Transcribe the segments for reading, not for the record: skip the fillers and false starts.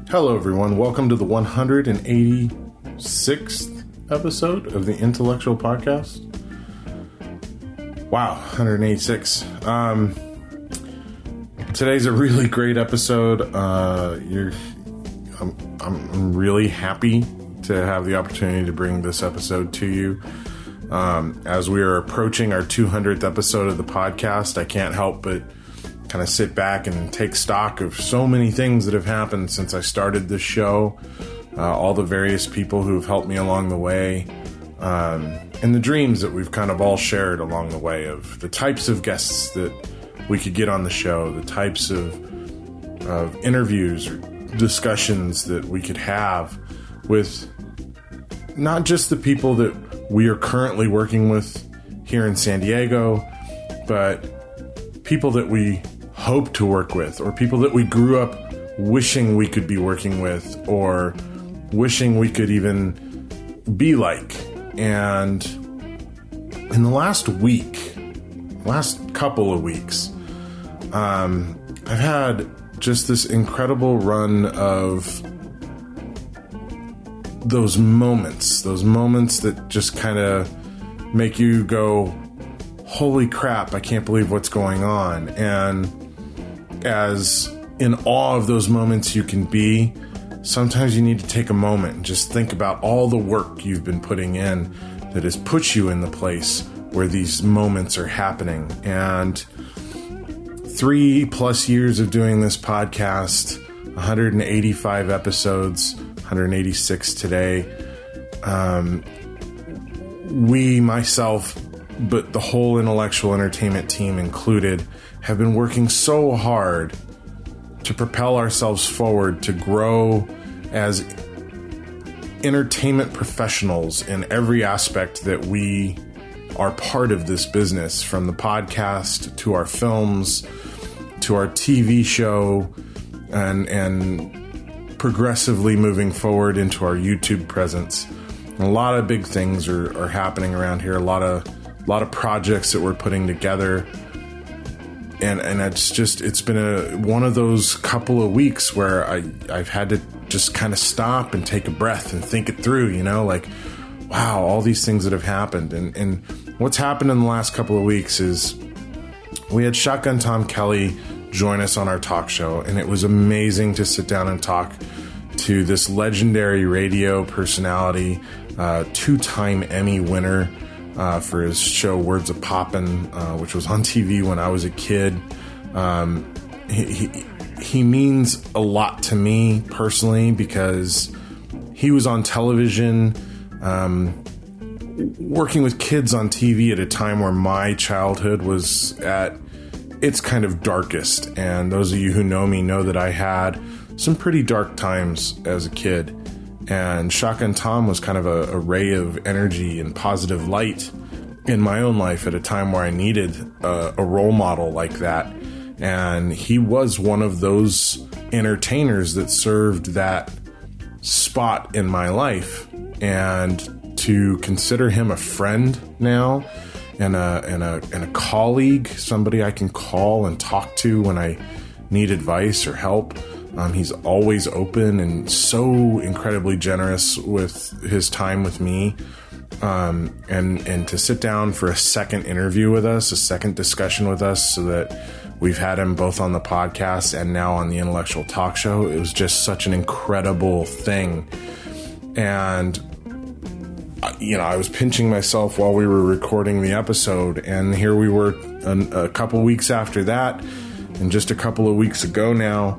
Hello, everyone. Welcome to the 186th episode of the Intellectual Podcast. Wow, 186. Today's a really great episode. I'm really happy to have the opportunity to bring this episode to you. As we are approaching our 200th episode of the podcast, I can't help but kind of sit back and take stock of so many things that have happened since I started this show, all the various people who have helped me along the way, and the dreams that we've kind of all shared along the way of the types of guests that we could get on the show, the types of interviews or discussions that we could have with not just the people that we are currently working with here in San Diego, but people that we hope to work with, or people that we grew up wishing we could be working with, or wishing we could even be like. And in the last couple of weeks, I've had just this incredible run of those moments that just kind of make you go, holy crap, I can't believe what's going on. And as in awe of those moments you can be, sometimes you need to take a moment and just think about all the work you've been putting in that has put you in the place where these moments are happening. And 3+ years of doing this podcast, 185 episodes, 186 today. Myself, but the whole intellectual entertainment team included, have been working so hard to propel ourselves forward, to grow as entertainment professionals in every aspect that we are part of this business, from the podcast to our films to our TV show, and progressively moving forward into our YouTube presence. And a lot of big things are happening around here. A lot of projects that we're putting together, and it's been one of those couple of weeks where I've had to just kind of stop and take a breath and think it through, like, wow, all these things that have happened. And what's happened in the last couple of weeks is we had Shotgun Tom Kelly join us on our talk show, and it was amazing to sit down and talk to this legendary radio personality, 2-time Emmy winner for his show Words of Poppin', which was on TV when I was a kid. He means a lot to me personally because he was on television, working with kids on TV at a time where my childhood was at its kind of darkest. And those of you who know me know that I had some pretty dark times as a kid. And Shotgun Tom was kind of a ray of energy and positive light in my own life at a time where I needed a role model like that. And he was one of those entertainers that served that spot in my life. And to consider him a friend now, and a colleague, somebody I can call and talk to when I need advice or help. He's always open and so incredibly generous with his time with me. And to sit down for a second interview with us, a second discussion with us, so that we've had him both on the podcast and now on the Intellectual Talk Show, it was just such an incredible thing. And I was pinching myself while we were recording the episode, and here we were a couple weeks after that, and just a couple of weeks ago now,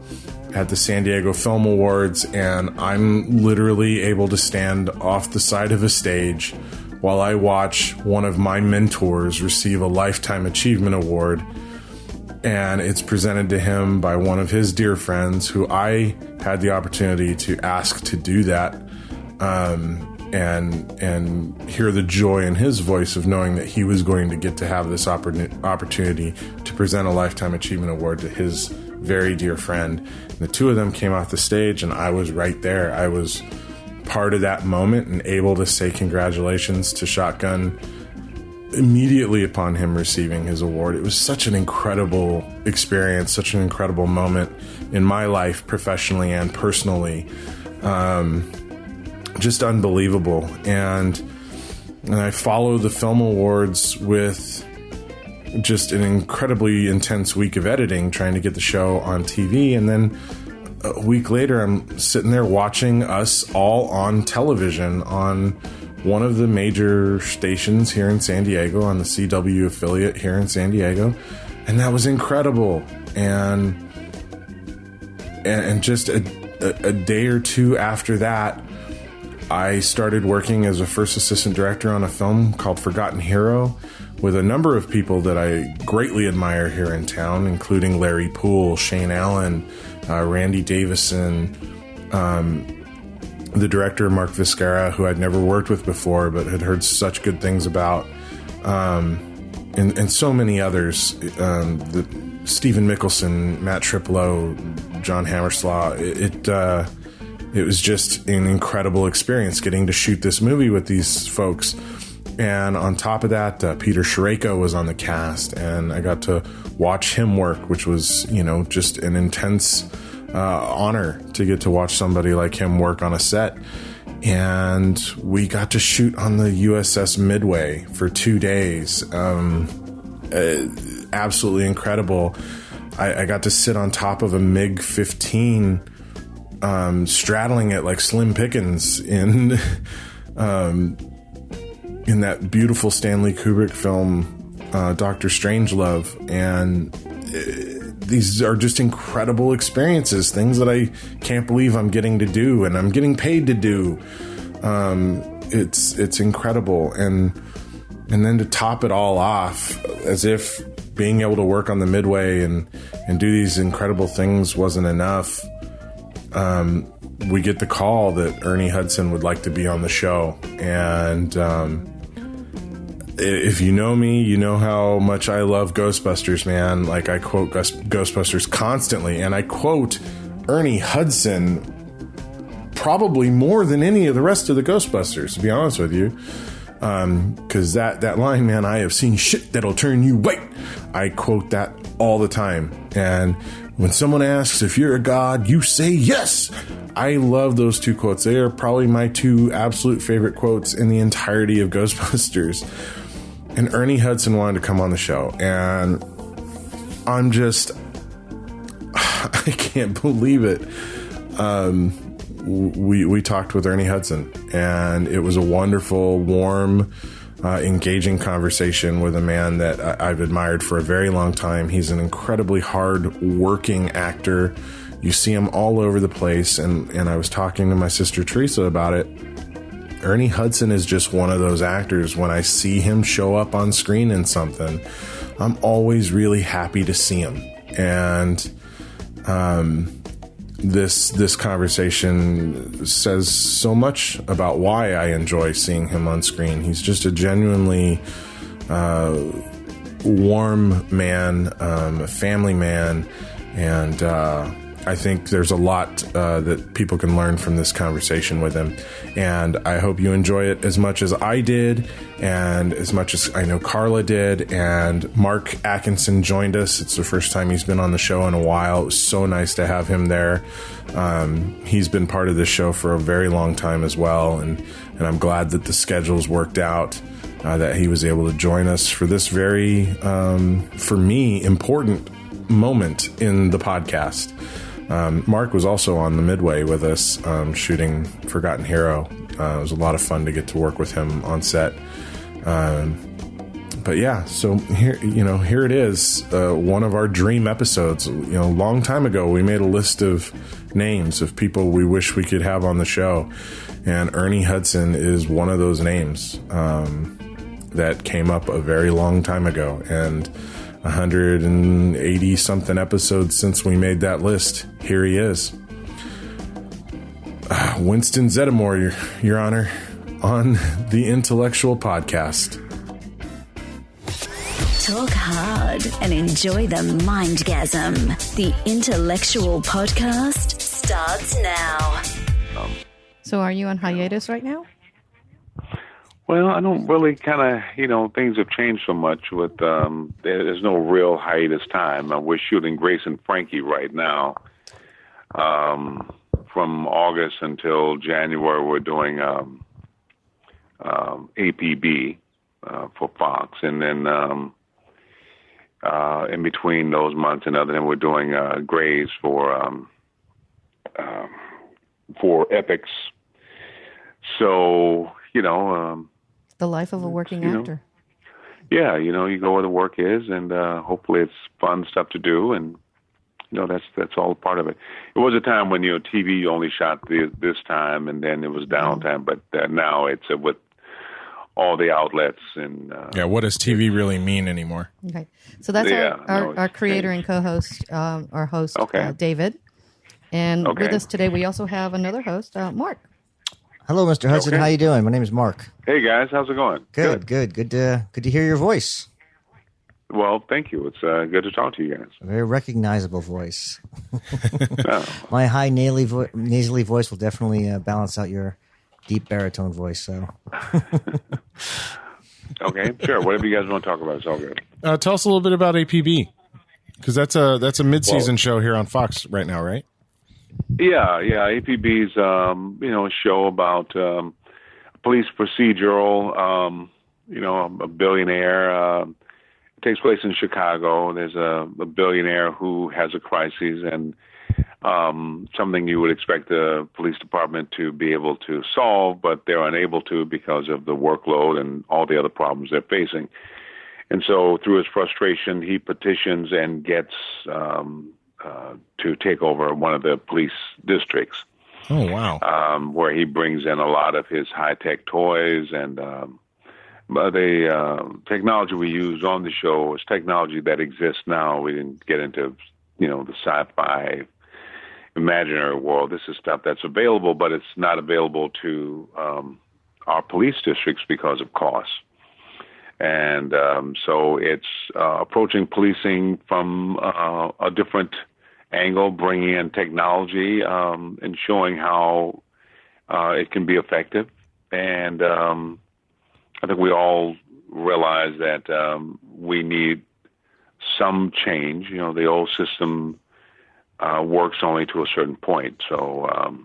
at the San Diego Film Awards, and I'm literally able to stand off the side of a stage while I watch one of my mentors receive a Lifetime Achievement Award, and it's presented to him by one of his dear friends who I had the opportunity to ask to do that, and hear the joy in his voice of knowing that he was going to get to have this opportunity to present a Lifetime Achievement Award to his very dear friend. And the two of them came off the stage, and I was right there. I was part of that moment and able to say congratulations to Shotgun immediately upon him receiving his award. It was such an incredible experience, such an incredible moment in my life, professionally and personally. Just unbelievable. And I follow the Film Awards with just an incredibly intense week of editing, trying to get the show on TV. And then a week later, I'm sitting there watching us all on television on one of the major stations here in San Diego, on the CW affiliate here in San Diego. And that was incredible. And just a day or two after that, I started working as a first assistant director on a film called Forgotten Hero with a number of people that I greatly admire here in town, including Larry Poole, Shane Allen, Randy Davison, the director, Mark Viscara, who I'd never worked with before but had heard such good things about, and so many others, Stephen Mickelson, Matt Triplow, John Hammerslaw. It was just an incredible experience getting to shoot this movie with these folks. And on top of that, Peter Sherayko was on the cast, and I got to watch him work, which was, just an intense honor to get to watch somebody like him work on a set. And we got to shoot on the USS Midway for 2 days. Absolutely incredible. I got to sit on top of a MiG-15, straddling it like Slim Pickens in that beautiful Stanley Kubrick film, Dr. Strangelove. And these are just incredible experiences, things that I can't believe I'm getting to do and I'm getting paid to do. It's incredible. And then to top it all off, as if being able to work on the Midway and do these incredible things wasn't enough, we get the call that Ernie Hudson would like to be on the show. And if you know me, you know how much I love Ghostbusters, man. Like, I quote Ghostbusters constantly, and I quote Ernie Hudson probably more than any of the rest of the Ghostbusters, to be honest with you. Because that line, man, I have seen shit that'll turn you white. I quote that all the time. And when someone asks if you're a god, you say yes. I love those two quotes. They are probably my two absolute favorite quotes in the entirety of Ghostbusters. And Ernie Hudson wanted to come on the show. And I'm just, I can't believe it. We talked with Ernie Hudson, and it was a wonderful, warm, engaging conversation with a man that I've admired for a very long time. He's an incredibly hard-working actor. You see him all over the place, and I was talking to my sister Teresa about it. Ernie Hudson is just one of those actors. When I see him show up on screen in something, I'm always really happy to see him. And this conversation says so much about why I enjoy seeing him on screen. He's just a genuinely warm man, a family man, and I think there's a lot that people can learn from this conversation with him. And I hope you enjoy it as much as I did, and as much as I know Carla did. And Mark Atkinson joined us. It's the first time he's been on the show in a while. It was so nice to have him there. He's been part of this show for a very long time as well, and I'm glad that the schedules worked out, that he was able to join us for this very, for me, important moment in the podcast. Mark was also on the Midway with us, shooting Forgotten Hero. It was a lot of fun to get to work with him on set. But yeah, so here it is, one of our dream episodes. A long time ago, we made a list of names of people we wish we could have on the show, and Ernie Hudson is one of those names that came up a very long time ago. And 180 something episodes since we made that list, here he is. Winston Zeddemore, Your Honor, on the Intellectual Podcast. Talk hard and enjoy the mindgasm. The Intellectual Podcast starts now. So are you on hiatus right now? Well, I don't really things have changed so much with, there's no real hiatus time. We're shooting Grace and Frankie right now. From August until January, we're doing A.P.B. For Fox, and then in between those months and other, then we're doing Grays for Epics. So the life of a working actor. Yeah, you go where the work is, and hopefully it's fun stuff to do, and that's all part of it. It was a time when TV only shot this time, and then it was downtime. But now it's with all the outlets and what does TV really mean anymore? Okay, so that's our creator and co-host, our host, David, and with us today we also have another host, Mark. Hello, Mr. Hudson. How you doing? My name is Mark. Hey guys, how's it going? Good to hear your voice. Well, thank you. It's good to talk to you guys. A very recognizable voice. My high nasally voice will definitely balance out your deep baritone voice. So, okay, sure. Whatever you guys want to talk about, it's all good. Tell us a little bit about A.P.B. because that's a mid-season show here on Fox right now, right? Yeah. A.P.B.'s a show about police procedural. A billionaire. It takes place in Chicago. There's a billionaire who has a crisis, and something you would expect the police department to be able to solve, but they're unable to because of the workload and all the other problems they're facing. And so through his frustration, he petitions and gets to take over one of the police districts. Oh, wow. Where he brings in a lot of his high-tech toys, and the technology we use on the show is technology that exists now. We didn't get into, the sci-fi imaginary world. This is stuff that's available, but it's not available to our police districts because of cost. And so it's approaching policing from a different angle, bringing in technology and showing how it can be effective. And I think we all realize that we need some change. The old system works only to a certain point. So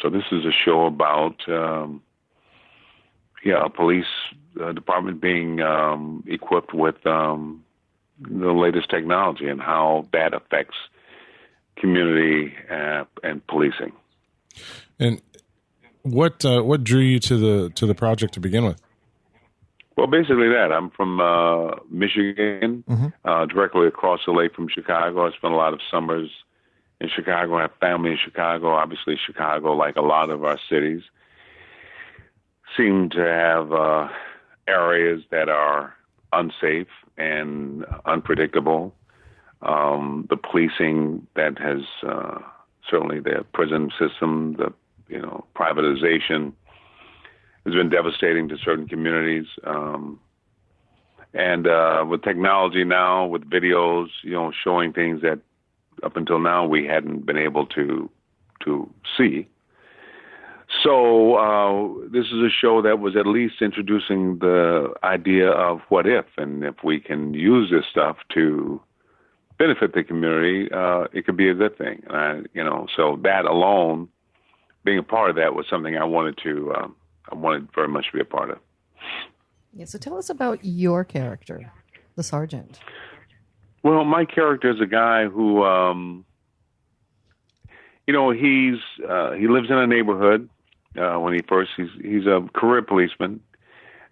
this is a show about a police department being equipped with the latest technology and how that affects community and policing. And what drew you to the project to begin with? Well, basically that. I'm from Michigan, directly across the lake from Chicago. I spent a lot of summers in Chicago. I have family in Chicago. Obviously, Chicago, like a lot of our cities, seem to have areas that are unsafe and unpredictable. The policing that has certainly the prison system, the privatization has been devastating to certain communities. And with technology now, with videos, showing things that up until now we hadn't been able to see. So this is a show that was at least introducing the idea of what if, and if we can use this stuff to benefit the community, it could be a good thing. So that alone, being a part of that was something I wanted very much to be a part of. Yeah, so tell us about your character, the sergeant. Well, my character is a guy who, he lives in a neighborhood. He's a career policeman,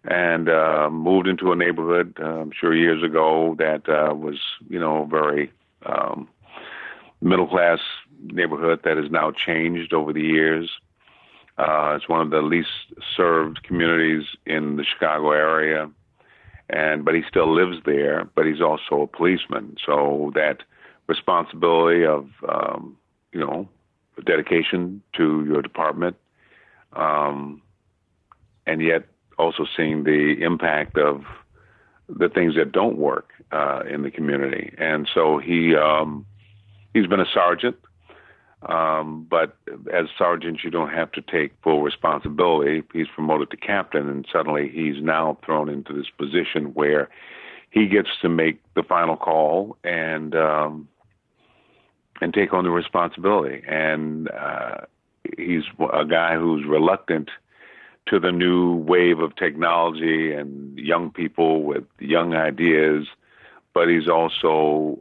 and moved into a neighborhood, I'm sure years ago, that was, very middle class neighborhood that has now changed over the years. It's one of the least served communities in the Chicago area, but he still lives there, but he's also a policeman. So that responsibility of, dedication to your department, and yet also seeing the impact of the things that don't work in the community. And so he's been a sergeant But as sergeant, you don't have to take full responsibility. He's promoted to captain, and suddenly he's now thrown into this position where he gets to make the final call and take on the responsibility. And he's a guy who's reluctant to the new wave of technology and young people with young ideas, but he's also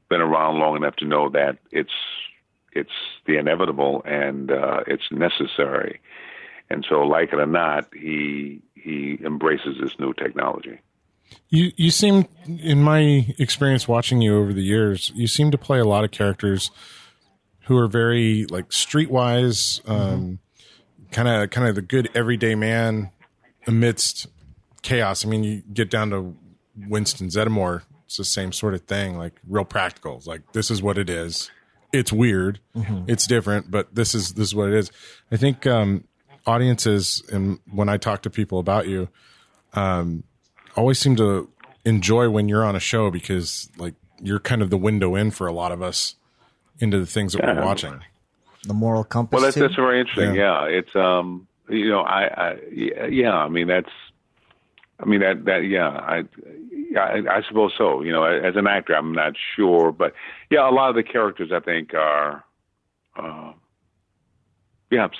been around long enough to know that it's the inevitable and it's necessary. And so, like it or not, he embraces this new technology. You seem, in my experience watching you over the years, you seem to play a lot of characters who are very like streetwise, kind of the good everyday man amidst chaos. I mean, you get down to Winston Zeddemore, it's the same sort of thing, like real practical. It's like, this is what it is. It's weird. It's different, but this is what it is. I think audiences, and when I talk to people about you, always seem to enjoy when you're on a show because like you're kind of the window in for a lot of us into the things that we're watching. The moral compass. Well, that's very interesting. Yeah, it's you know, I suppose so. You know, as an actor, I'm not sure, but yeah, a lot of the characters I think are, I've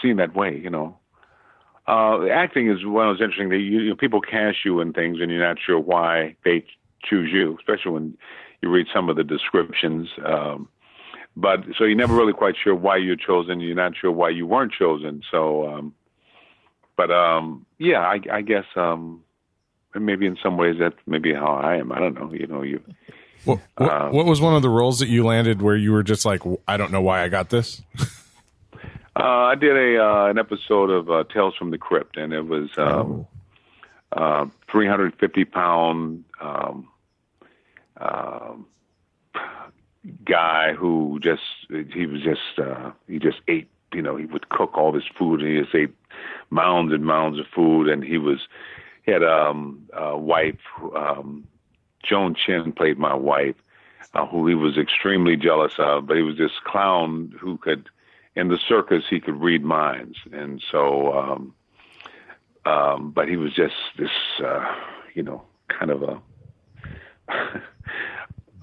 seen that way. You know, acting is one of those interesting that you know, people cast you in things and you're not sure why they choose you, especially when you read some of the descriptions. But so you're never really quite sure why you're chosen. You're not sure why you weren't chosen. So, I guess maybe in some ways that's maybe how I am. I don't know. You know, what was one of the roles that you landed where you were just like, I don't know why I got this? I did an episode of Tales from the Crypt, and it was 350-pound guy who just ate. You know, he would cook all this food, and he just ate mounds and mounds of food. And he had a wife. Joan Chin played my wife, who he was extremely jealous of. But he was this clown who could, in the circus, he could read minds, and so. But he was just this, kind of a.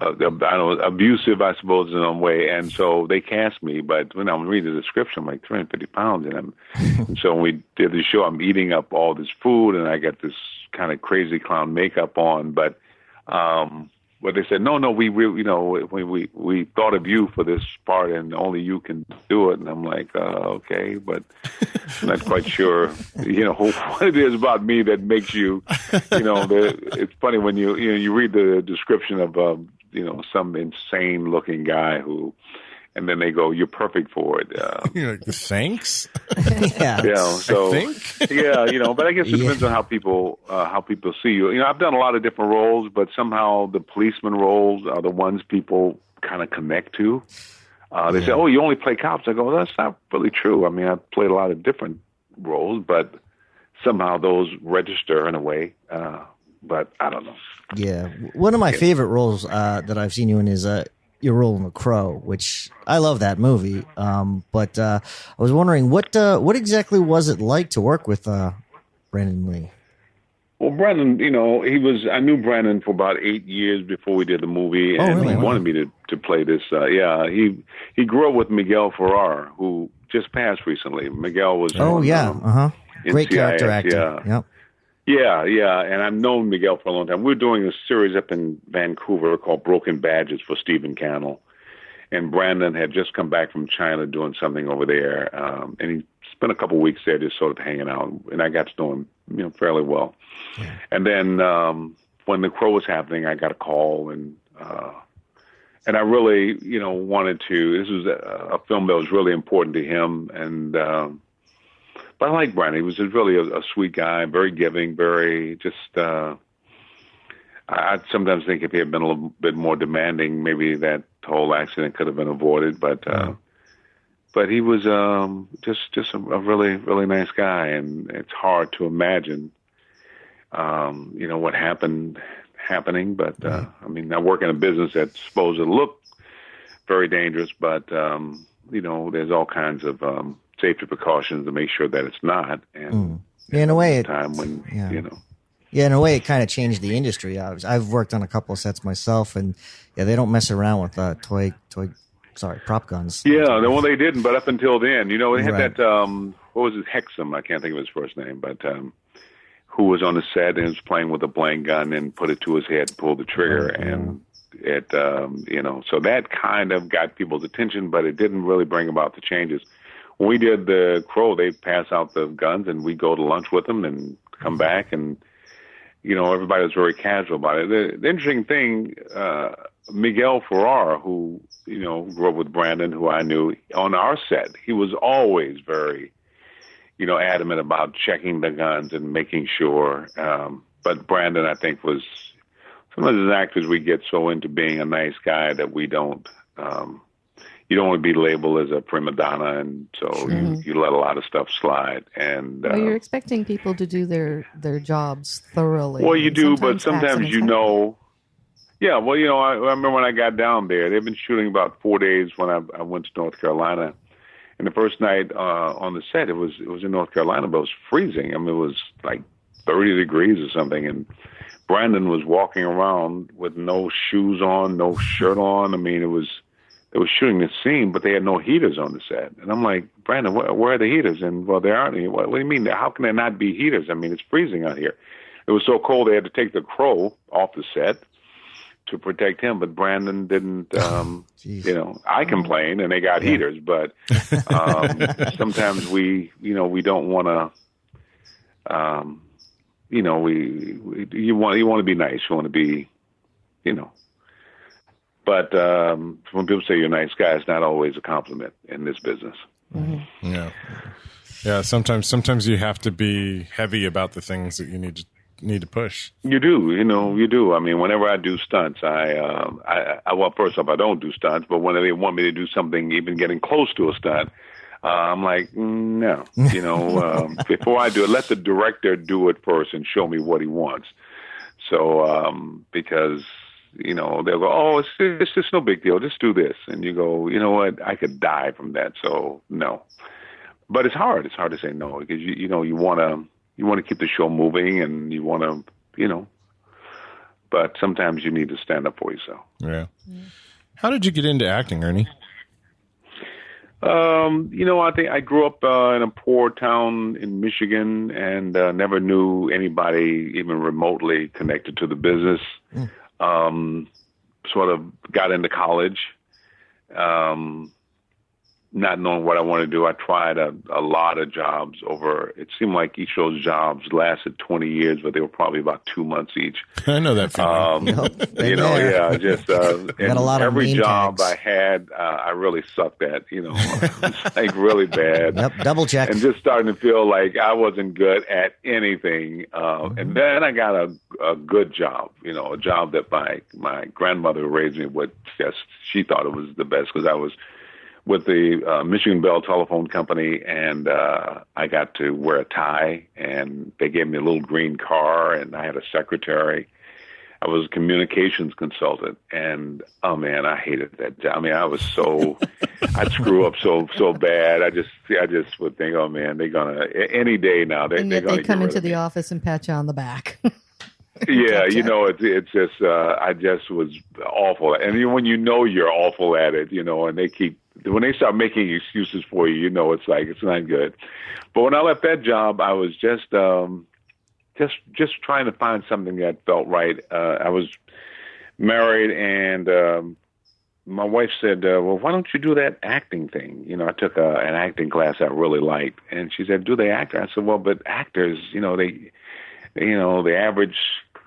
I don't know, abusive, I suppose, in some way. And so they cast me, but when I'm reading the description, I'm like 350 pounds. And so when we did the show, I'm eating up all this food and I got this kind of crazy clown makeup on. But they said, no, we thought of you for this part and only you can do it. And I'm like, okay, but I'm not quite sure, what it is about me that makes you, it's funny when you read the description of, some insane looking guy and then they go, you're perfect for it. You're like, thanks. Yeah. So, I think. But I guess it depends on how people see you. I've done a lot of different roles, but somehow the policeman roles are the ones people kind of connect to. They say, oh, you only play cops. I go, that's not really true. I mean, I've played a lot of different roles, but somehow those register in a way. But I don't know. Yeah. One of my favorite roles that I've seen you in is your role in The Crow, which I love that movie. But I was wondering, what exactly was it like to work with Brandon Lee? Well, Brandon, I knew Brandon for about 8 years before we did the movie, and really? He wanted me to play this. He grew up with Miguel Ferrer, who just passed recently. Miguel was great CIS, character actor. Yep. Yeah, and I've known Miguel for a long time. We're doing a series up in Vancouver called Broken Badges for Stephen Cannell, and Brandon had just come back from China doing something over there, and he spent a couple of weeks there just sort of hanging out, and I got to know him, fairly well. Yeah. And then when The Crow was happening, I got a call, and I really, wanted to. This was a film that was really important to him, and. But I like Brandon. He was just really a sweet guy, very giving, very just. I sometimes think if he had been a little bit more demanding, maybe that whole accident could have been avoided. But he was just a really, really nice guy, and it's hard to imagine, what happening. But I mean, I work in a business that's supposed to look very dangerous, but there's all kinds of safety precautions to make sure that it's not. And in a way, time when Yeah, in a way, it kind of changed the industry. I've worked on a couple of sets myself, and they don't mess around with prop guns. Yeah, well, they didn't, but up until then, they had that, what was it, Hexum, I can't think of his first name, but who was on the set and was playing with a blank gun and put it to his head, pulled the trigger, and it, so that kind of got people's attention, but it didn't really bring about the changes. When we did the Crow, they pass out the guns, and we go to lunch with them and come back, and everybody was very casual about it. The interesting thing, Miguel Ferrar, who, grew up with Brandon, who I knew on our set, he was always very, adamant about checking the guns and making sure. But Brandon, I think, was, sometimes as actors, we get so into being a nice guy that we don't, you don't want to be labeled as a prima donna, and so you let a lot of stuff slide. And you're expecting people to do their jobs thoroughly. Well, you do, but sometimes Yeah, well, I remember when I got down there. They've been shooting about 4 days when I went to North Carolina, and the first night on the set, it was in North Carolina, but it was freezing. I mean, it was like 30 degrees or something, and Brandon was walking around with no shoes on, no shirt on. I mean, they were shooting the scene, but they had no heaters on the set. And I'm like, Brandon, where are the heaters? And, well, there aren't any. What do you mean? How can there not be heaters? I mean, it's freezing out here. It was so cold they had to take the Crow off the set to protect him, but Brandon didn't, I complained, and they got heaters, but sometimes we don't want to, you want to be nice. You want to be, but when people say you're a nice guy, it's not always a compliment in this business. Mm-hmm. Yeah. Sometimes you have to be heavy about the things that you need to push. You do. You do. I mean, whenever I do stunts, well, first off, I don't do stunts, but when they want me to do something, even getting close to a stunt, I'm like, no. Before I do it, let the director do it first and show me what he wants. So, because they'll go, oh, it's just no big deal. Just do this. And you go, you know what? I could die from that. So no, but it's hard. It's hard to say no because you want to keep the show moving and you want to, but sometimes you need to stand up for yourself. Yeah. How did you get into acting, Ernie? I think I grew up in a poor town in Michigan and never knew anybody even remotely connected to the business. Sort of got into college, not knowing what I wanted to do. I tried a lot of jobs it seemed like each of those jobs lasted 20 years, but they were probably about 2 months each. I know that feeling. And every job I had, I really sucked at, like really bad. Yep, double check. And just starting to feel like I wasn't good at anything. And then I got a good job, a job that my grandmother raised me with. She thought it was the best because I was with the Michigan Bell Telephone Company, and I got to wear a tie, and they gave me a little green car, and I had a secretary. I was a communications consultant, and oh man, I hated that job. I mean, I was I'd screw up so bad. I just would think, oh man, they're gonna any day now. And yet they come into the office and pat you on the back. Yeah, it's just I just was awful, and when you're awful at it, and when they start making excuses for you, it's like it's not good. But when I left that job, I was just trying to find something that felt right. I was married, and my wife said, "Well, why don't you do that acting thing?" I took an acting class I really liked, and she said, "Do they act?" I said, "Well, but actors, the average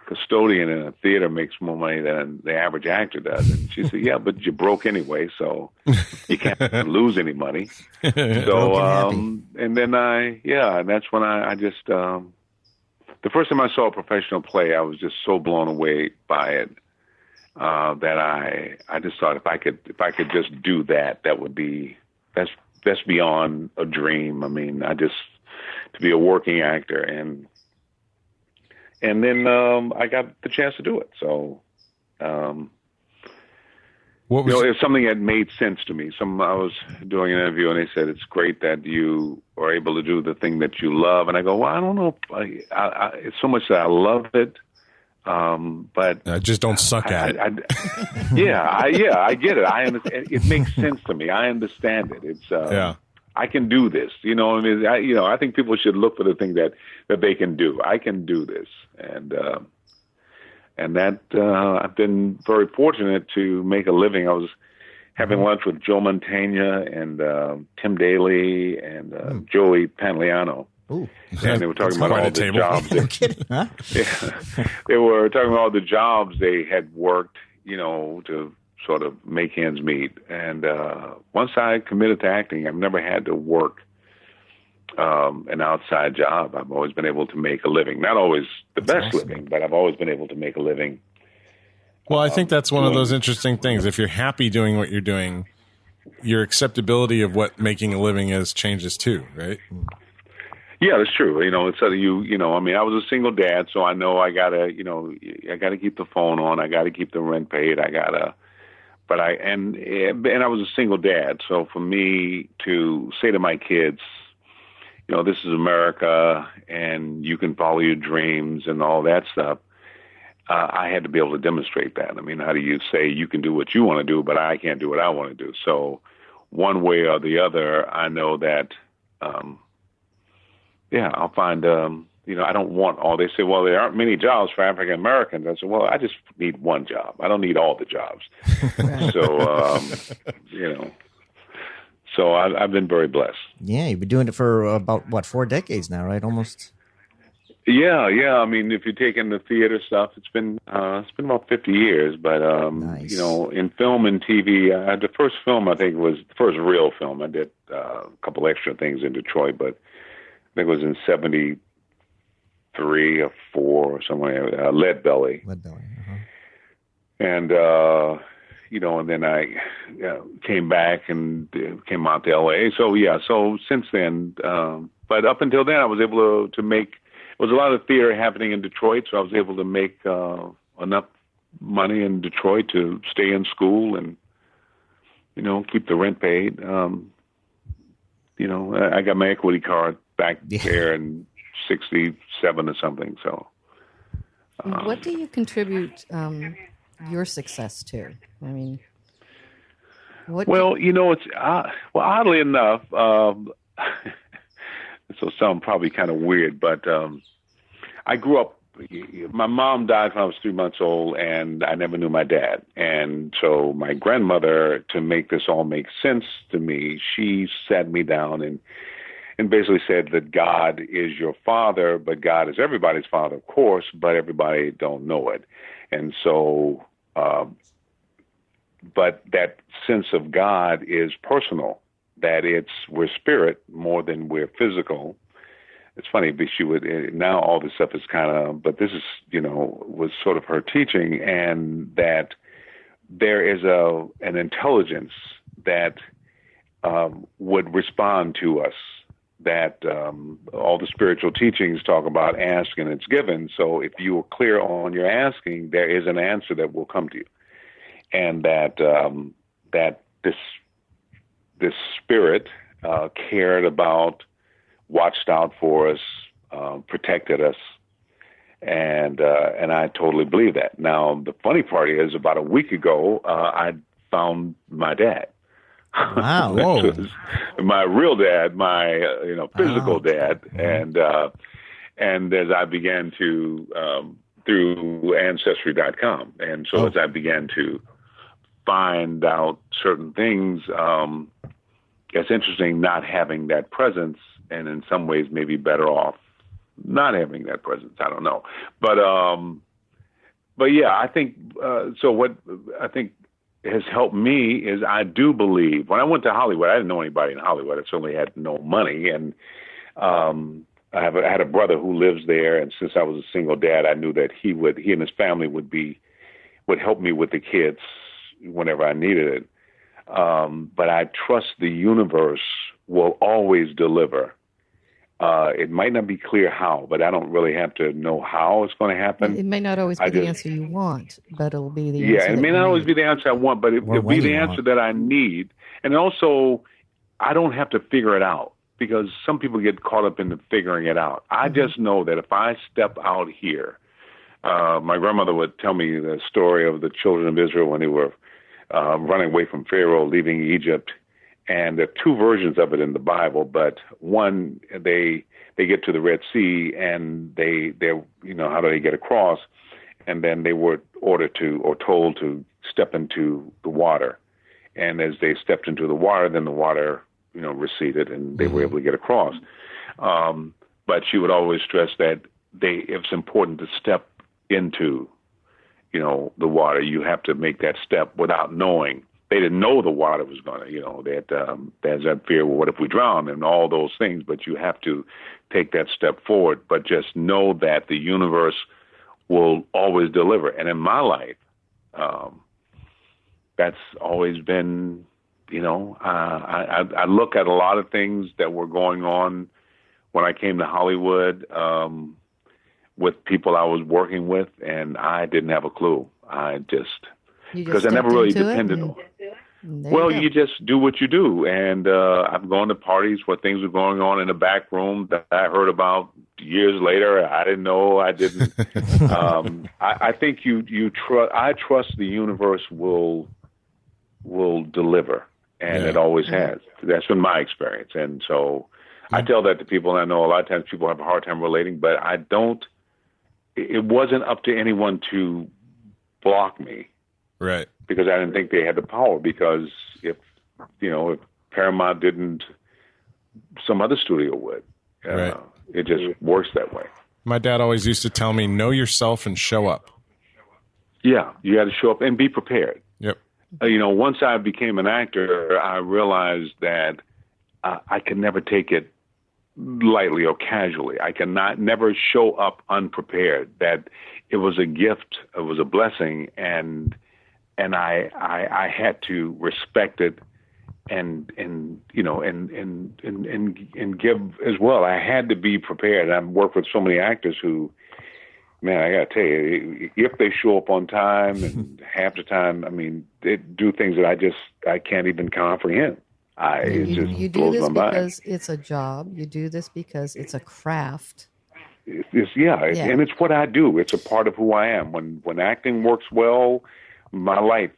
custodian in a theater makes more money than the average actor does." And she said, "Yeah, but you're broke anyway, so you can't lose any money." So, and then and that's when I just, the first time I saw a professional play, I was just so blown away by it that I just thought if I could just do that, that's beyond a dream. I mean, to be a working actor and then I got the chance to do it. So, It's something that made sense to me. I was doing an interview, and they said it's great that you are able to do the thing that you love. And I go, well, I don't know. It's so much that I love it, but I just don't suck at it. I get it. I understand. It makes sense to me. I understand it. It's I can do this. I think people should look for the thing that they can do. I can do this, and that I've been very fortunate to make a living. I was having lunch with Joe Mantegna and Tim Daly and Joey Pantoliano. Ooh. And they were talking about all the jobs. No kidding, huh? They were talking about all the jobs they had worked, to sort of make ends meet. And once I committed to acting, I've never had to work an outside job. I've always been able to make a living. Not always the best living, but I've always been able to make a living. Well, I think that's one of those interesting things. If you're happy doing what you're doing, your acceptability of what making a living is changes too, right? Yeah, that's true. Instead of I was a single dad, so I know I gotta keep the phone on. I gotta keep the rent paid. And I was a single dad. So for me to say to my kids, this is America and you can follow your dreams and all that stuff, I had to be able to demonstrate that. I mean, how do you say you can do what you want to do, but I can't do what I want to do? So one way or the other, I know that, I'll find, I don't want all, they say, well, there aren't many jobs for African Americans. I said, well, I just need one job. I don't need all the jobs. So I've been very blessed. Yeah, you've been doing it for about 4 decades now, right? Almost. Yeah. I mean, if you take in the theater stuff, it's been about 50 years. But nice. In film and TV, the first film I think was the first real film. I did a couple extra things in Detroit, but I think it was in '73 or '4 or somewhere. Lead Belly. Uh-huh. And and then I came back and came out to L.A. So since then, but up until then, I was able to make. There was a lot of theater happening in Detroit, so I was able to make enough money in Detroit to stay in school and keep the rent paid. I got my equity card back there in '67 or something. So, what do you contribute your success to? I mean, it's oddly enough. This will sound probably kind of weird, but I grew up. My mom died when I was 3 months old, and I never knew my dad. And so my grandmother, to make this all make sense to me, she sat me down and basically said that God is your father, but God is everybody's father, of course, but everybody don't know it. And so, but that sense of God is personal, that we're spirit more than we're physical. It's funny, but she would, now all this stuff is kind of, but this is, was sort of her teaching, and that there is an intelligence that would respond to us, that all the spiritual teachings talk about ask and it's given. So if you are clear on your asking, there is an answer that will come to you. And that this spirit cared about, watched out for us, protected us, and I totally believe that. Now, the funny part is, about a week ago, I found my dad. Wow! Whoa. My real dad, my physical dad, and as I began to through Ancestry.com, and so as I began to find out certain things, it's interesting not having that presence. And in some ways, maybe better off not having that presence. I don't know, but yeah, I think so. What I think has helped me is, I do believe, when I went to Hollywood, I didn't know anybody in Hollywood. I certainly had no money, and I had a brother who lives there. And since I was a single dad, I knew that he and his family would help me with the kids whenever I needed it. But I trust the universe will always deliver It might not be clear how, but I don't really have to know how it's going to happen. It may not always be the answer you want, but it'll be the answer. Yeah, it may not always be the answer I want, but it'll be the answer that I need. And also, I don't have to figure it out, because some people get caught up in the figuring it out. I just know that if I step out here, my grandmother would tell me the story of the children of Israel when they were running away from Pharaoh, leaving Egypt. And there are two versions of it in the Bible, but one, they get to the Red Sea, and they're how do they get across? And then they were ordered to, or told to, step into the water. And as they stepped into the water, then the water, receded, and they were able to get across. But she would always stress that it's important to step into, the water. You have to make that step without knowing. They didn't know the water was going to, there's that fear, well, what if we drown, and all those things, but you have to take that step forward, but just know that the universe will always deliver. And in my life, that's always been, I look at a lot of things that were going on when I came to Hollywood, with people I was working with, and I didn't have a clue. Because I never really depended on it. Well, you just do what you do. And I've gone to parties where things were going on in the back room that I heard about years later. I didn't know. I didn't. I think I trust the universe will deliver, and it always has. That's been my experience. And so I tell that to people, and I know a lot of times people have a hard time relating, but I don't. It wasn't up to anyone to block me. Right. Because I didn't think they had the power, because if Paramount didn't, some other studio would. Right. It just works that way. My dad always used to tell me, know yourself and show up. Yeah, you got to show up and be prepared. Yep. Once I became an actor, I realized that I could never take it lightly or casually. I cannot never show up unprepared. That it was a gift, it was a blessing, and I had to respect it and give as well. I had to be prepared. I've worked with so many actors who, man, I got to tell you, if they show up on time, and half the time, I mean, they do things that I can't even comprehend. You do this because it's a job. You do this because it's a craft. And it's what I do. It's a part of who I am. When acting works well, my wife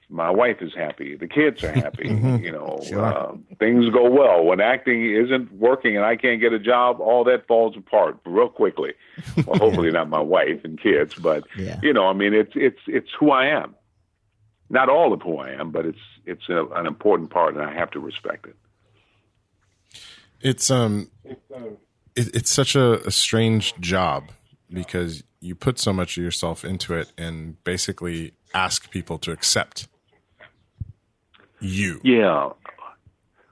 is happy. The kids are happy. Sure. Things go well. When acting isn't working and I can't get a job, all that falls apart real quickly. Well, hopefully not my wife and kids, but it's who I am. Not all of who I am, but it's an important part, and I have to respect it. It's such a strange job, because you put so much of yourself into it and basically ask people to accept you. Yeah.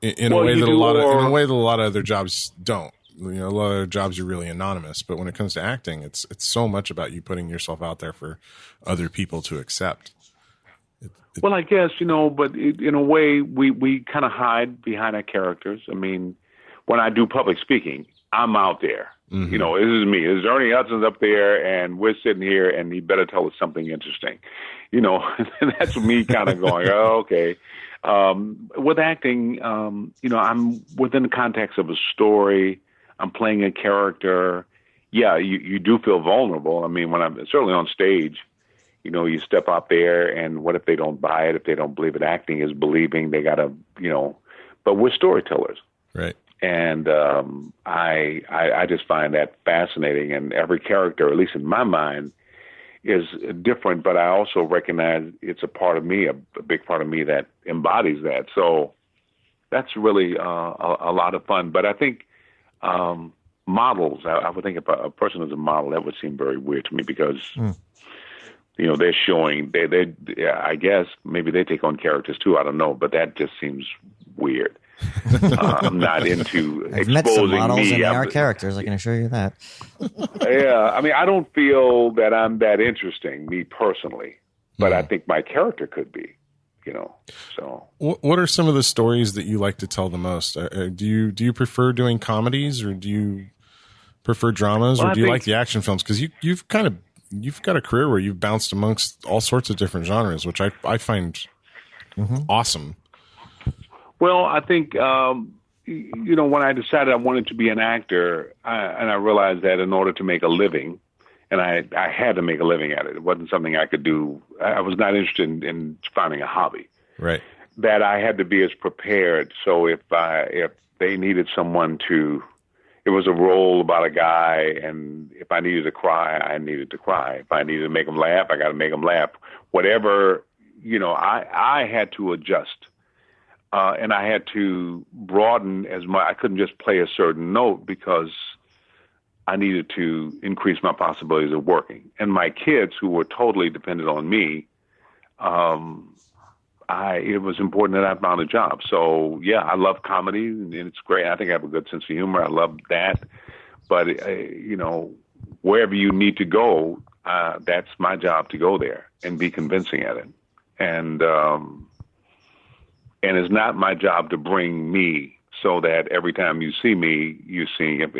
In a way that a lot of other jobs don't. A lot of other jobs are really anonymous, but when it comes to acting, it's so much about you putting yourself out there for other people to accept. Well, I guess, but in a way, we kind of hide behind our characters. I mean, when I do public speaking, I'm out there. Mm-hmm. This is me. This is Ernie Hudson's up there, and we're sitting here, and he better tell us something interesting. That's me kind of going, oh, okay. With acting, I'm within the context of a story. I'm playing a character. Yeah, you do feel vulnerable. I mean, when I'm certainly on stage, you step out there, and what if they don't buy it? If they don't believe it? Acting is believing. They got to, but we're storytellers. Right. And I just find that fascinating. And every character, at least in my mind, is different. But I also recognize it's a part of me, a big part of me that embodies that. So that's really a lot of fun. But I think models, I would think if a person is a model, that would seem very weird to me, because they're showing, I guess maybe they take on characters too. I don't know, but that just seems weird. I'm not into I've exposing met some models me. And they are characters, I can assure you that. Yeah, I mean, I don't feel that I'm that interesting, me personally, but I think my character could be, so. What are some of the stories that you like to tell the most? Do you prefer doing comedies, or do you prefer dramas, or do you like the action films? Because you've got a career where you've bounced amongst all sorts of different genres, which I find awesome. Well, I think when I decided I wanted to be an actor, and I realized that in order to make a living, and I had to make a living at it. It wasn't something I could do. I was not interested in finding a hobby. Right. That I had to be as prepared. So if they needed someone it was a role about a guy, and if I needed to cry, I needed to cry. If I needed to make them laugh, I got to make them laugh. Whatever, I had to adjust. And I had to broaden as much. I couldn't just play a certain note because I needed to increase my possibilities of working. And my kids, who were totally dependent on me, it was important that I found a job. So, yeah, I love comedy, and it's great. I think I have a good sense of humor. I love that. But, wherever you need to go, that's my job to go there and be convincing at it. And it's not my job to bring me so that every time you see me, you see, if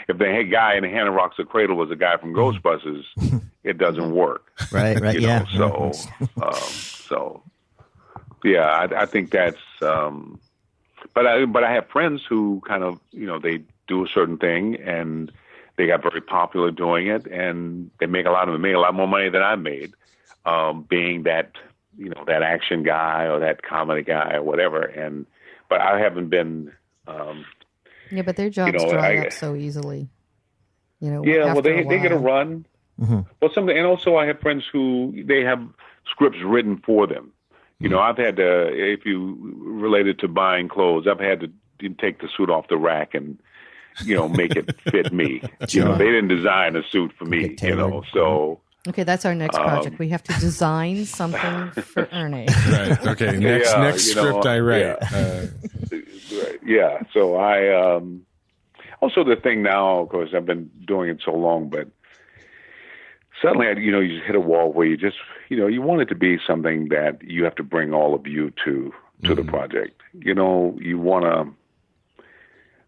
the guy in the Hand Rocks the Cradle was a guy from Ghostbusters, it doesn't work. Right, yeah. So, yeah, I think that's, but I have friends who kind of, they do a certain thing and they got very popular doing it, and they make a lot more money than I made, being that, that action guy or that comedy guy or whatever. But I haven't been, but their jobs dry up so easily. Yeah, well, they get a run. Mm-hmm. Well, and also I have friends who they have scripts written for them. I've had to, if you related to buying clothes, I've had to take the suit off the rack and, make it fit me. They didn't design a suit for me, so. Okay, that's our next project. We have to design something for Ernie. Right. Okay. Next script I write. Yeah. So I also the thing now, of course, I've been doing it so long, but suddenly, you just hit a wall where you just, you want it to be something that you have to bring all of you to the project. You want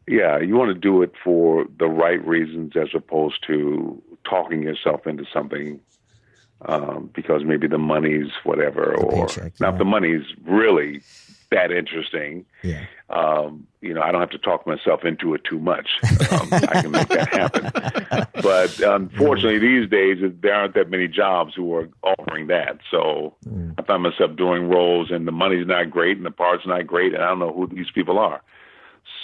to do it for the right reasons as opposed to talking yourself into something because maybe the money's whatever, or not the money's really that interesting. Yeah. I don't have to talk myself into it too much. I can make that happen. But unfortunately, these days, there aren't that many jobs who are offering that. So I find myself doing roles, and the money's not great, and the part's not great, and I don't know who these people are.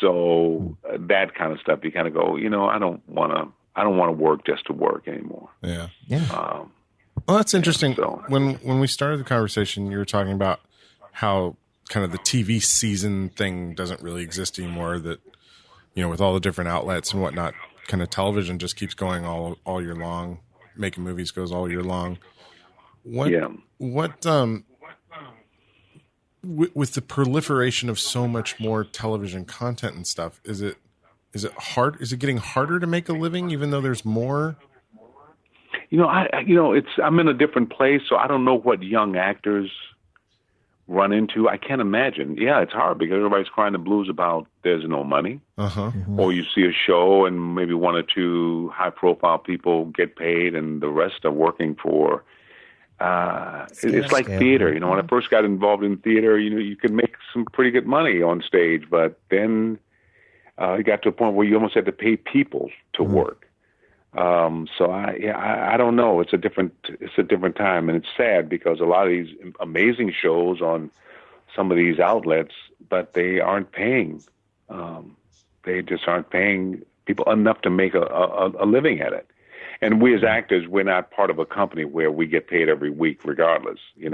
So that kind of stuff, you kind of go, I don't want to work just to work anymore. Yeah. Well, that's interesting. So, when we started the conversation, you were talking about how kind of the TV season thing doesn't really exist anymore, that, with all the different outlets and whatnot, kind of television just keeps going all year long. Making movies goes all year long. With the proliferation of so much more television content and stuff, is it hard? Is it getting harder to make a living, even though there's more? I'm in a different place, so I don't know what young actors run into. I can't imagine. Yeah, it's hard because everybody's crying the blues about there's no money. Or you see a show and maybe one or two high-profile people get paid, and the rest are working for. It's like theater. When I first got involved in theater, you could make some pretty good money on stage, but then it got to a point where you almost had to pay people to work. So I don't know. It's a different time, and it's sad because a lot of these amazing shows on some of these outlets, but they aren't paying. They just aren't paying people enough to make a living at it. And we as actors, we're not part of a company where we get paid every week, regardless. You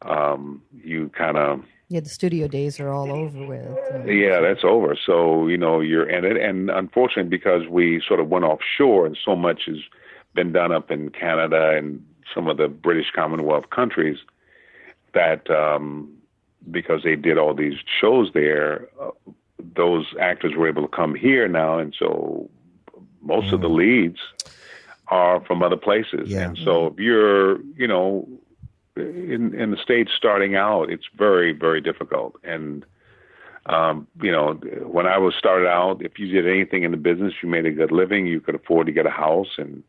kind of. Yeah, the studio days are all over with. Yeah, that's over. So, you're in it. And unfortunately, because we sort of went offshore and so much has been done up in Canada and some of the British Commonwealth countries, that because they did all these shows there, those actors were able to come here now. And so most of the leads are from other places. Yeah. And so if you're, in the States starting out, it's very, very difficult. And when I was started out, if you did anything in the business, you made a good living, you could afford to get a house and,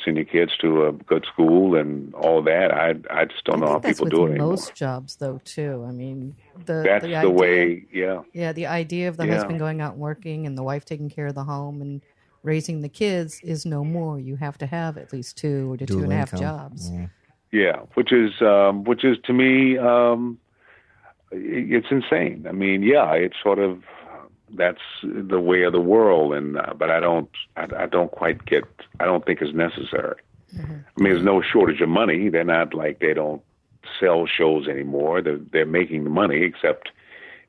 send your kids to a good school and all that. I just don't know how people do it anymore. Most jobs, though, too. I mean, that's the idea, way. Yeah. Yeah, the idea of the husband going out and working and the wife taking care of the home and raising the kids is no more. You have to have at least 2 to 2.5 jobs. Yeah, which is to me, it's insane. I mean, it's sort of. That's the way of the world, but I don't quite get. I don't think it's necessary. Mm-hmm. I mean, there's no shortage of money. They're not like they don't sell shows anymore. They're making the money, except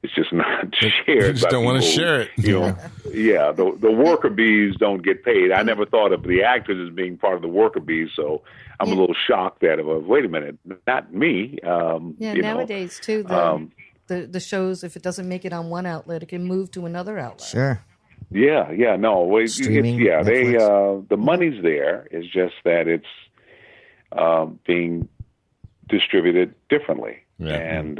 it's just not shared. They just don't want to share it. The worker bees don't get paid. I never thought of the actors as being part of the worker bees, so I'm a little shocked that wait a minute, not me. Nowadays too. The shows, if it doesn't make it on one outlet, it can move to another outlet. Sure. Yeah. No. Streaming, the money's there. It's just that it's being distributed differently. Yeah. And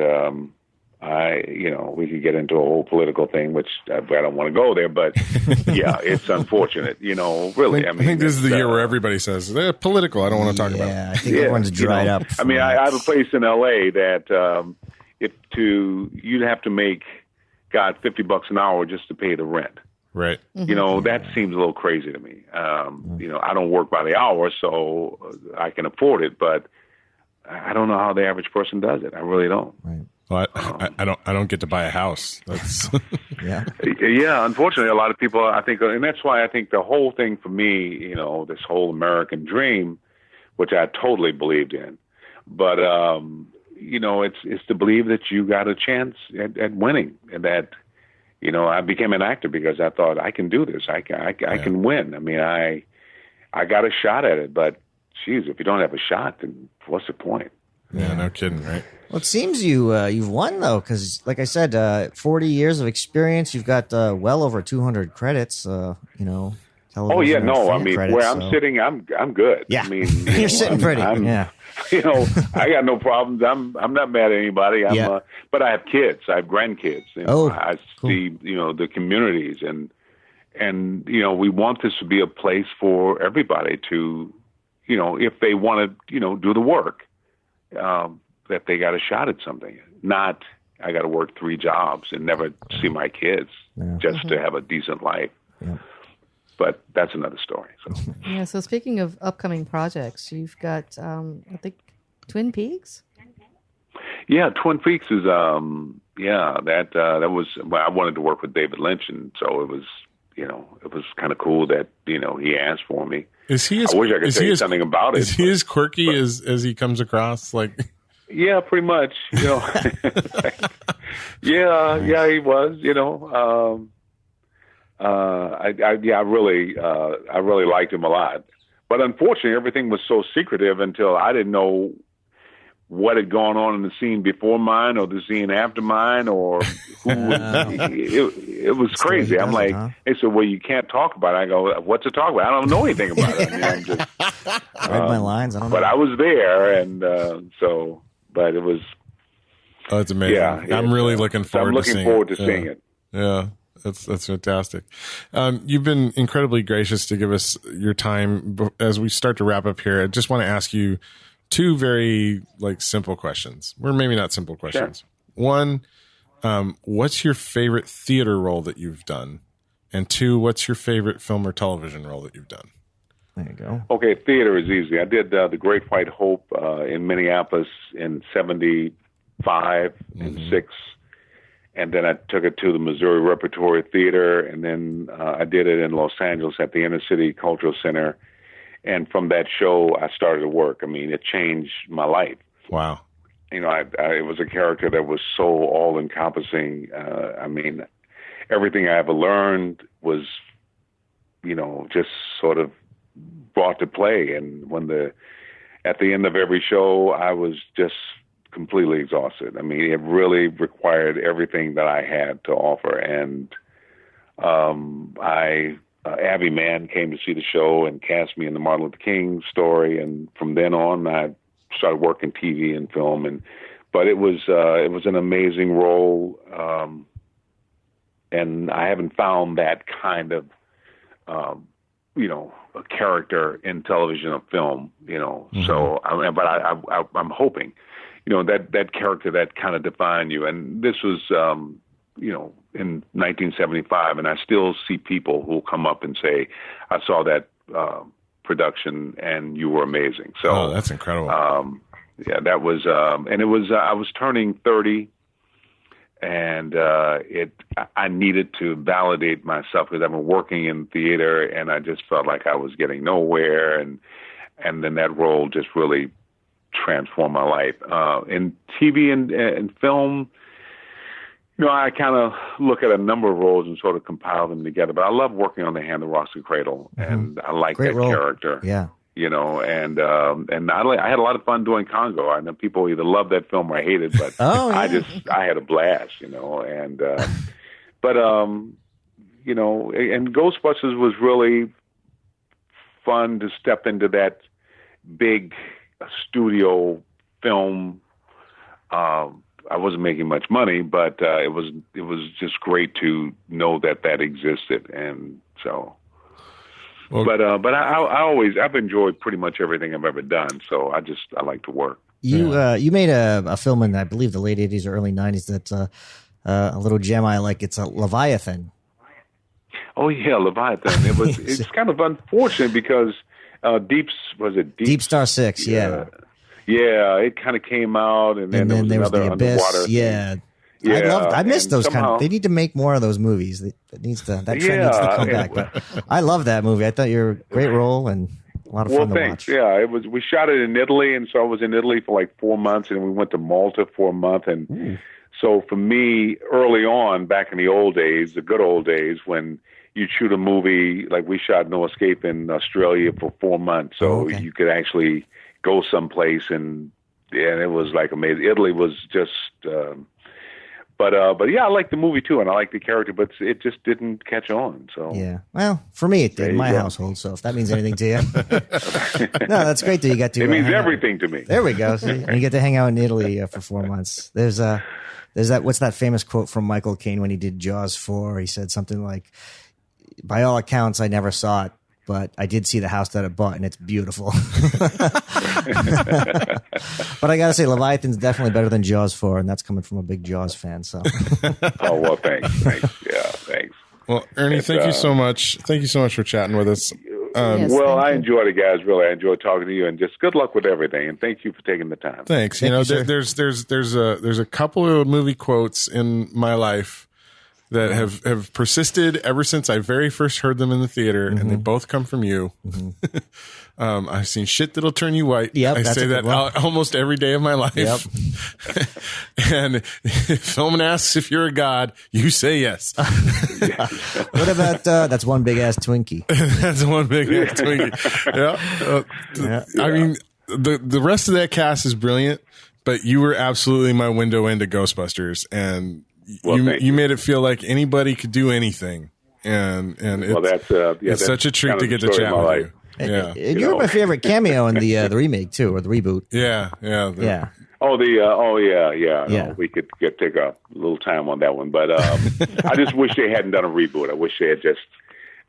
we could get into a whole political thing, which I don't want to go there, but it's unfortunate. Really. I think this is the year where everybody says they're political. I don't want to talk about it. I think everyone's dried up. I mean, I have a place in L.A. that. You'd have to make, $50 an hour just to pay the rent. Right. Mm-hmm. That seems a little crazy to me. I don't work by the hour, so I can afford it, but I don't know how the average person does it. I really don't. Right. Well, I don't get to buy a house. That's Yeah. Unfortunately, a lot of people, I think, and that's why I think the whole thing for me, this whole American dream, which I totally believed in, but it's to believe that you got a chance at winning, and that, I became an actor because I thought I can do this. I can win. I mean, I got a shot at it, but geez, if you don't have a shot, then what's the point? Yeah, no kidding, right? Well, it seems you've won though, because like I said, 40 years of experience. You've got well over 200 credits. Television. Oh yeah, no, I mean credits, where I'm sitting, I'm good. Yeah, I mean, you're sitting pretty. Yeah. I got no problems. I'm not mad at anybody. But I have kids. I have grandkids. I see, the communities, and we want this to be a place for everybody to, if they want to, do the work, that they got a shot at something. Not I got to work 3 jobs and never see my kids just to have a decent life. Yeah. But that's another story. So. So speaking of upcoming projects, you've got, I think, Twin Peaks? Yeah, Twin Peaks is, that was, I wanted to work with David Lynch, and so it was, it was kind of cool that, he asked for me. I wish I could say something about it. Is he as quirky as he comes across? Like, yeah, pretty much, yeah, he was, I really liked him a lot, but unfortunately, everything was so secretive until I didn't know what had gone on in the scene before mine or the scene after mine, or who. It was crazy. I'm like, they said, "Well, you can't talk about it." I go, "What's to talk about? I don't know anything about it." I mean, I'm just read my lines. I don't know. But I was there, and but it was. Oh, it's amazing. Yeah, I'm really looking forward. I'm looking forward to seeing it. Yeah. That's fantastic. You've been incredibly gracious to give us your time. As we start to wrap up here, I just want to ask you 2 very simple questions. Or maybe not simple questions. Sure. One, what's your favorite theater role that you've done? And 2, what's your favorite film or television role that you've done? There you go. Okay, theater is easy. I did The Great White Hope in Minneapolis in 75 and 6. And then I took it to the Missouri Repertory Theater, and then I did it in Los Angeles at the Inner City Cultural Center. And from that show, I started to work. I mean, it changed my life. Wow. It was a character that was so all-encompassing. I mean, everything I ever learned was, just sort of brought to play. And at the end of every show, I was just completely exhausted. I mean, it really required everything that I had to offer. And Abby Mann came to see the show and cast me in the Martin Luther King story. And from then on, I started working TV and film. but it was an amazing role, and I haven't found that kind of a character in television or film. So I'm hoping that character that kind of defined you. And this was in 1975, and I still see people who will come up and say, I saw that production and you were amazing. So that's incredible. That was and it was I was turning 30, and I needed to validate myself because I've been working in theater, and I just felt like I was getting nowhere, and then that role just really transformed my life. In TV and film, I kind of look at a number of roles and sort of compile them together. But I love working on The Hand that Rocks the Cradle, and I like Great that role. character. Yeah. And I had a lot of fun doing Congo. I know people either love that film or hate it, but I had a blast, and Ghostbusters was really fun to step into that big studio film. I wasn't making much money, but it was just great to know that existed, and so. Well, but I've enjoyed pretty much everything I've ever done. So I like to work. You made a film in, I believe, the late 80s or early 90s that's a little gem I like. It's a Leviathan. Oh yeah, Leviathan. It's kind of unfortunate because Deep Star 6? Yeah. Yeah, it kind of came out, and then there was the Abyss. Underwater. Yeah. I missed those they need to make more of those movies. That trend needs to come back. But I love that movie. I thought you were a great role and a lot of fun to watch. Yeah, we shot it in Italy, and so I was in Italy for like 4 months, and we went to Malta for a month. And so for me, early on, back in the old days, the good old days, when you'd shoot a movie, like we shot No Escape in Australia for 4 months, so you could actually go someplace, and it was like amazing. Italy was just... But yeah, I like the movie too, and I like the character, but it just didn't catch on. So yeah, well, for me it did in my household. So if that means anything to you, no, that's great that you got to. It means everything to me. There we go. So you get to hang out in Italy for 4 months. There's that. What's that famous quote from Michael Caine when he did Jaws 4? He said something like, "By all accounts, I never saw it, but I did see the house that I bought, and it's beautiful." But I got to say, Leviathan's definitely better than Jaws 4, and that's coming from a big Jaws fan. So. Oh, well, thanks. Yeah, thanks. Well, Ernie, thank you so much. Thank you so much for chatting with us. I enjoyed it, guys. Really, I enjoyed talking to you, and just good luck with everything. And thank you for taking the time. Thanks. There's a couple of movie quotes in my life that have persisted ever since I very first heard them in the theater, and they both come from you. I've seen shit that'll turn you white. Yep, I say that almost every day of my life. Yep. And if someone asks if you're a god, you say yes. What about that's one big ass Twinkie? That's one big ass Twinkie. Yeah. I mean, the rest of that cast is brilliant, but you were absolutely my window into Ghostbusters, and you made it feel like anybody could do anything, and it's such a treat to get to chat with you. Yeah, and you were my favorite cameo in the remake too, or the reboot. Yeah. No, we could take a little time on that one, but I just wish they hadn't done a reboot. I wish they had just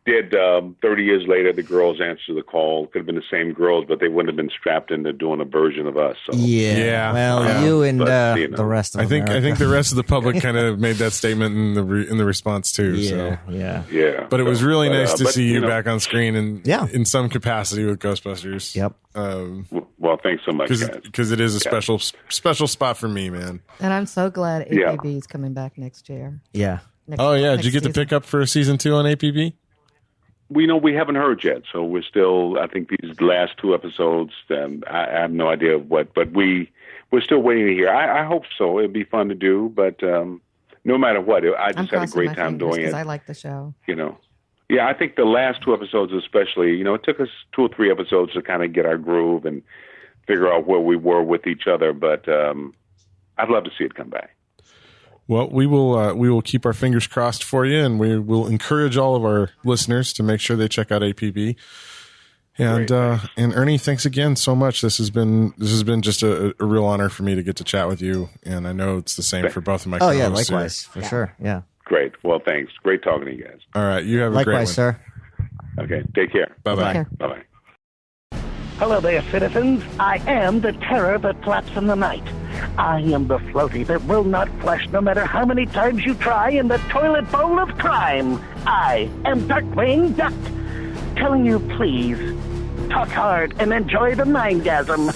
did 30 years later, the girls answer the call. Could have been the same girls, but they wouldn't have been strapped into doing a version of us. So. Yeah. Well, you and the rest of America. I think the rest of the public kind of made that statement in the response too. Yeah. But it was really nice to see you back on screen and in some capacity with Ghostbusters. Yep. Well, thanks so much, guys. Because it is a special spot for me, man. And I'm so glad A.P.B is coming back next year. Yeah. Did you get the pickup for season 2 on A.P.B? We haven't heard yet, so we're still. I think these last 2 episodes. I have no idea what, but we're still waiting to hear. I hope so. It'd be fun to do, but no matter what, I just had a great time doing it. I like the show. I think the last 2 episodes, especially. It took us 2 or 3 episodes to kind of get our groove and figure out where we were with each other. But I'd love to see it come back. Well, we will keep our fingers crossed for you, and we will encourage all of our listeners to make sure they check out A.P.B. And and Ernie, thanks again so much. This has been just a real honor for me to get to chat with you, and I know it's the same for both of my co-hosts. Oh yeah, likewise, for sure. Yeah. Great. Well, thanks. Great talking to you guys. All right, you have a great one. Likewise, sir. Okay, take care. Bye-bye. Bye-bye. Hello there, citizens. I am the terror that flaps in the night. I am the floaty that will not flush no matter how many times you try in the toilet bowl of crime. I am Darkwing Duck, telling you please, talk hard and enjoy the mindgasm.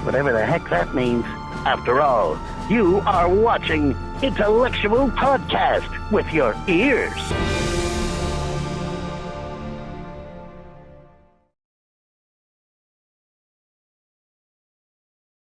Whatever the heck that means. After all, you are watching Intellectual Podcast with your ears.